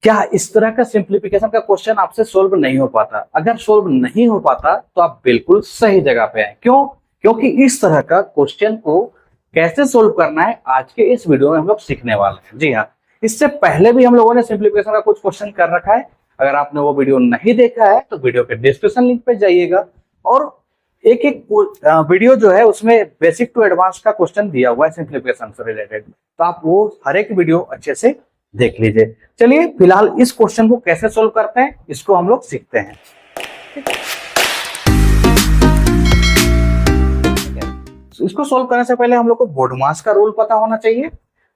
क्या इस तरह का सिंप्लीफिकेशन का क्वेश्चन आपसे सोल्व नहीं हो पाता? अगर सोल्व नहीं हो पाता तो आप बिल्कुल सही जगह पे हैं। क्यों? क्योंकि इस तरह का क्वेश्चन को कैसे सोल्व करना है आज के इस वीडियो में हम लोग सीखने वाले हैं। जी हाँ, इससे पहले भी हम लोगों ने सिंप्लीफिकेशन का कुछ क्वेश्चन कर रखा है। अगर आपने वो वीडियो नहीं देखा है तो वीडियो के डिस्क्रिप्शन लिंक पे जाइएगा और एक एक वीडियो जो है उसमें बेसिक टू एडवांस का क्वेश्चन दिया हुआ है सिंप्लीफिकेशन से रिलेटेड, तो आप वो हर एक वीडियो अच्छे से देख लीजिए। चलिए फिलहाल इस क्वेश्चन को कैसे सोल्व करते हैं इसको हम लोग सीखते हैं। इसको सोल्व करने से पहले हम लोग को बोडमास का रूल पता होना चाहिए।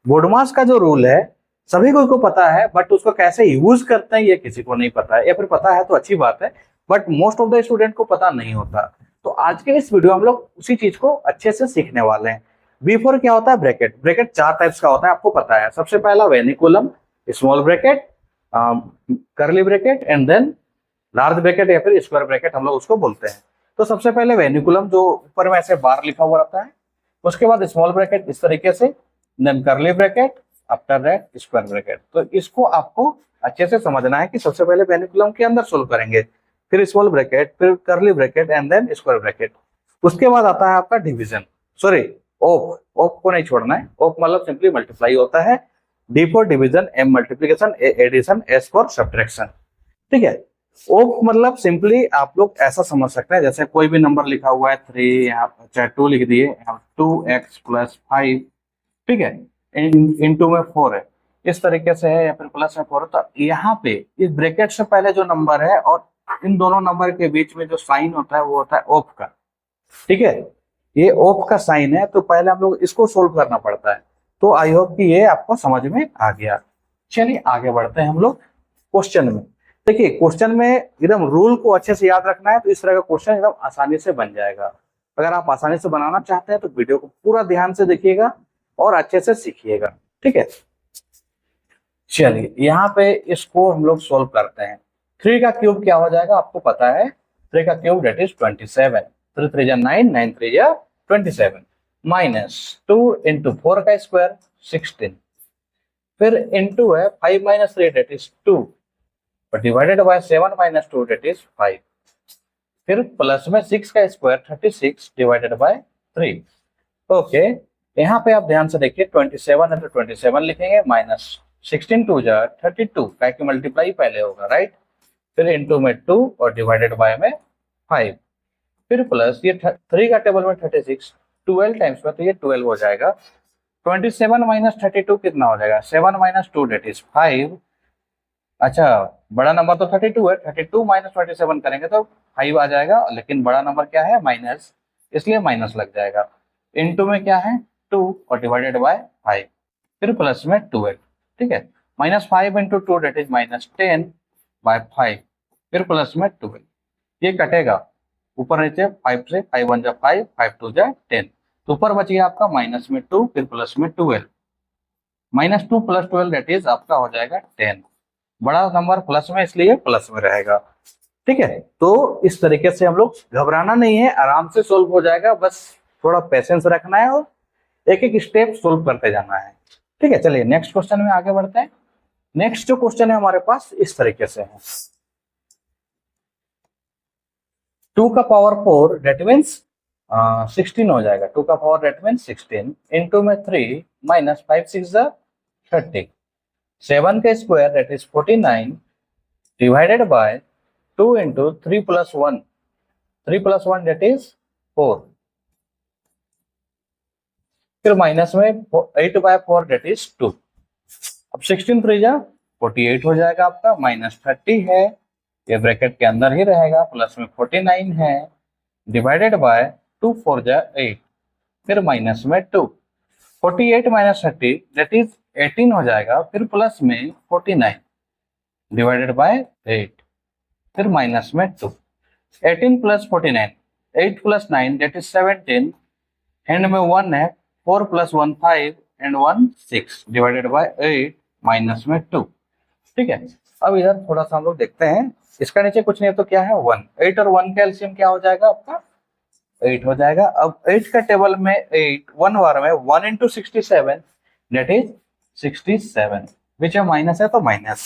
बोडमास का जो रूल है सभी को पता है, बट उसको कैसे यूज करते हैं ये किसी को नहीं पता है, या फिर पता है तो अच्छी बात है, but most of the student को पता नहीं होता। तो आज के इस वीडियो में हम लोग उसी चीज को अच्छे से सीखने वाले हैं। बिफोर क्या होता है? ब्रैकेट। ब्रैकेट चार टाइप्स का होता है, आपको पता है। सबसे पहला vinculum, small bracket, curly bracket and then large bracket या फिर स्क्वायर ब्रैकेट हम लोग उसको बोलते हैं। तो सबसे पहले वेनिकुलम जो ऊपर में ऐसे बार लिखा हुआ रहता है, उसके बाद स्मॉल ब्रैकेट इस तरीके से, then curly bracket, after that square bracket. तो इसको आपको अच्छे से समझना है कि सबसे पहले वेनिकुलम के अंदर सोल्व करेंगे, फिर स्मॉल ब्रैकेट, फिर curly bracket and then square bracket. उसके बाद आता है आपका डिवीजन, सॉरी ऑफ। ऑफ को नहीं छोड़ना है। ऑफ मतलब सिंपली मल्टीप्लाई होता है। D for division, M multiplication, A addition, S for subtraction. ठीक है। ऑफ मतलब सिंपली आप लोग ऐसा समझ सकते हैं जैसे कोई भी नंबर लिखा हुआ है 3, यहाँ चाहे 2 लिख दिए, 2x + 5, ठीक है, इनटू में 4 है, इस तरीके से है, या फिर प्लस में 4 है। तो यहाँ पे इस ब्रैकेट से पहले जो नंबर है और इन दोनों नंबर के बीच में जो साइन होता है वो होता है ऑफ का। ठीक है, ये ऑफ का साइन है, तो पहले हम लोग इसको सोल्व करना पड़ता है। तो आई होप कि ये आपको समझ में आ गया। चलिए आगे बढ़ते हैं हम लोग क्वेश्चन में। देखिए क्वेश्चन में एकदम रूल को अच्छे से याद रखना है, तो इस तरह का क्वेश्चन एकदम आसानी से बन जाएगा। अगर आप आसानी से बनाना चाहते हैं तो वीडियो को पूरा ध्यान से देखिएगा और अच्छे से सीखिएगा। ठीक है, चलिए यहाँ पे इसको हम लोग सोल्व करते हैं। 3 का क्यूब क्या हो जाएगा आपको पता है। 3 का क्यूब दैट इज 27। 3 3 जा 9, 9 3 जा 27, माइनस 2 इंटू 4 का स्क्वायर 16, फिर इंटू है 5 - 3 that is 2, divided by 7 - 2 that is 5, फिर प्लस में 6 का स्क्वायर 36 डिवाइडेड बाय 3। ओके, यहाँ पे आप ध्यान से देखिए 27 है तो 27 लिखेंगे, माइनस 16 2 जा 32 का की मल्टीप्लाई पहले होगा, राइट, फिर इंटू में 2 और डिवाइडेड बाय में 5, फिर प्लस ये 3 का टेबल में 36, 12 टाइम्स में तो ये 12 हो जाएगा। 27 - 32 कितना हो जाएगा? 7 - 2 दैट इज 5। अच्छा, बड़ा नंबर तो 32 है, 32 - 27 करेंगे तो 5 आ जाएगा, लेकिन बड़ा नंबर क्या है? माइनस, इसलिए माइनस लग जाएगा। इनटू में क्या है? 2 और डिवाइडेड बाय 5, फिर प्लस में 12। ठीक है, -5 × 2 दैट इज -10/5, फिर प्लस में 12। ये कटेगा ऊपर नीचे 5 से, 5 1 जा 5, 5 2 जा 10, तो ऊपर बच गया आपका माइनस में 2 फिर प्लस में 12, -2 + 12 दैट इज आपका हो जाएगा 10। बड़ा नंबर प्लस में इसलिए प्लस में रहेगा। ठीक है, तो इस तरीके से हम लोग, घबराना नहीं है, आराम से सोल्व हो जाएगा, बस थोड़ा पेशेंस रखना है और एक एक स्टेप सोल्व करते जाना है। ठीक है, चलिए नेक्स्ट क्वेश्चन में आगे बढ़ते हैं। नेक्स्ट जो क्वेश्चन है हमारे पास इस तरीके से है। 2 का पावर 4 दैट मीन्स 16 हो जाएगा। 2 का पावर दैट मीन्स 16 इंटू में 3 माइनस 5 6 जा 30, 7 का square that is 49 divided by 2 into 3 + 1, 3 + 1 that is 4, फिर माइनस में 8/4 दैट इज 2। अब 16 3 जा 48 हो जाएगा आपका, माइनस 30 है, ये ब्रैकेट के अंदर ही रहेगा, प्लस में 49 है, डिवाइडेड बाय 2 4 जा 8, फिर माइनस में 2, 48 - 30 दैट इज 18 हो जाएगा, फिर प्लस में 49 डिवाइडेड बाय 8, फिर माइनस में 2, 18 + 49, 8 + 9 दैट इज 17, एंड में 1 है, 4 + 1 5 एंड 1 6 डिवाइडेड बाय 8 माइनस में 2। ठीक है, अब इधर थोड़ा सा हम लोग देखते हैं, इसका नीचे कुछ नहीं है तो क्या है 1, 8 और 1 का एलसीएम क्या हो जाएगा आपका? 8 हो जाएगा। अब 8 का टेबल में 8 1 बार में 1 × 67 दैट इज 67, विच है माइनस है तो माइनस,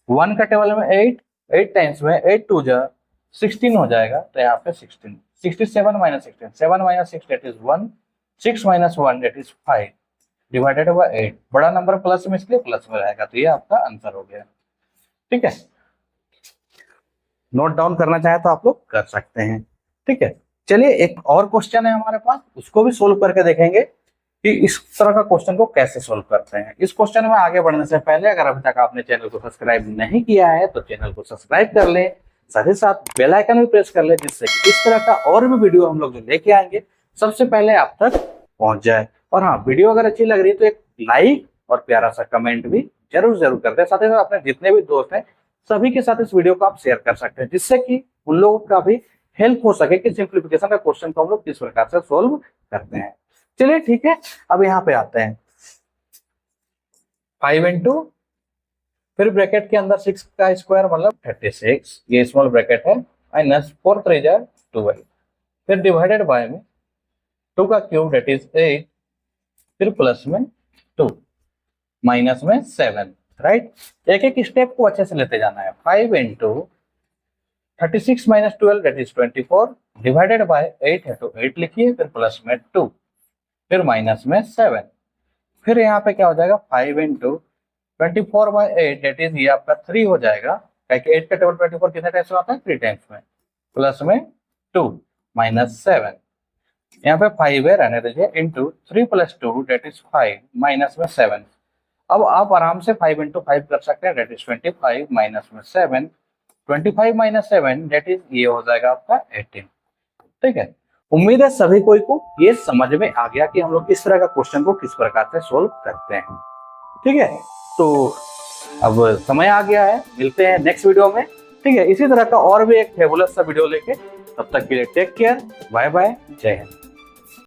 1 का टेबल में 8, 8 टाइम्स में 8 2 जा 16 हो जाएगा, तो यहाँ पे 16, 67 minus 16, 7 minus 6 that is 1, 6 minus 1 that is 5 divided by 8। बड़ा नंबर प्लस में इसलिए प्लस में रहेगा, तो ये आपका आंसर हो गया। ठीक है, नोट डाउन करना चाहे तो आप लोग कर सकते हैं। ठीक है, चलिए एक और क्वेश्चन है हमारे पास, उसको भी सोल्व करके देखेंगे कि इस तरह का क्वेश्चन को कैसे सोल्व करते हैं। इस क्वेश्चन में आगे बढ़ने से पहले अगर अभी तक आपने चैनल को सब्सक्राइब नहीं किया है तो चैनल को सब्सक्राइब कर लें, साथ ही साथ बेल आइकन भी प्रेस कर लें, जिससे कि इस तरह का और भी वीडियो हम लोग जो लेके आएंगे सबसे पहले आप तक पहुंच जाए। और हाँ, वीडियो अगर अच्छी लग रही है तो एक लाइक और प्यारा सा कमेंट भी जरूर कर दें। साथ ही साथ अपने जितने भी दोस्त हैं सभी के साथ इस वीडियो को आप शेयर कर सकते हैं, जिससे कि उन लोगों का भी हेल्प हो सके कि सिंप्लीफिकेशन का क्वेश्चन को हम लोग किस प्रकार से सोल्व करते हैं। चलिए ठीक है, अब यहाँ पे आते हैं 5 इंटू, फिर ब्रैकेट के अंदर 6 का स्क्वायर मतलब 36, ये स्मॉल ब्रैकेट है, माइनस 4 3 जा 12, फिर डिवाइडेड बाय में 2 का क्यूब दैट इज 8, फिर प्लस में 2, माइनस में 7, राइट। एक एक स्टेप को अच्छे से लेते जाना है। 5 into 36 minus 12 that is 24 divided by 8 है तो 8 लिखिए, फिर प्लस में 2, फिर माइनस में 7, फिर यहाँ पे क्या हो जाएगा 5 इंटू 24 बाय 8 दैट इज ये आपका 3 हो जाएगा, क्योंकि 8 का टेबल 24 कितने टाइम्स में आता है 3 टाइम्स में, प्लस में 2 माइनस 7, यहाँ पे 5 है रहने दीजिए, into 3 plus 2 that is 5 minus में 7। अब आप आराम से 5 इंटू 5 कर सकते हैं, दैट इज 25 माइनस में 7, 25 माइनस 7 दैट इज ये हो जाएगा आपका 18। ठीक है, उम्मीद है सभी कोई को ये समझ में आ गया कि हम लोग इस तरह का क्वेश्चन को किस प्रकार से सोल्व करते हैं। ठीक है, तो अब समय आ गया है, मिलते हैं नेक्स्ट वीडियो में। ठीक है, इसी तरह का और भी एक फेबुलस सा वीडियो लेके, तब तक के लिए टेक केयर, बाय बाय, जय हिंद।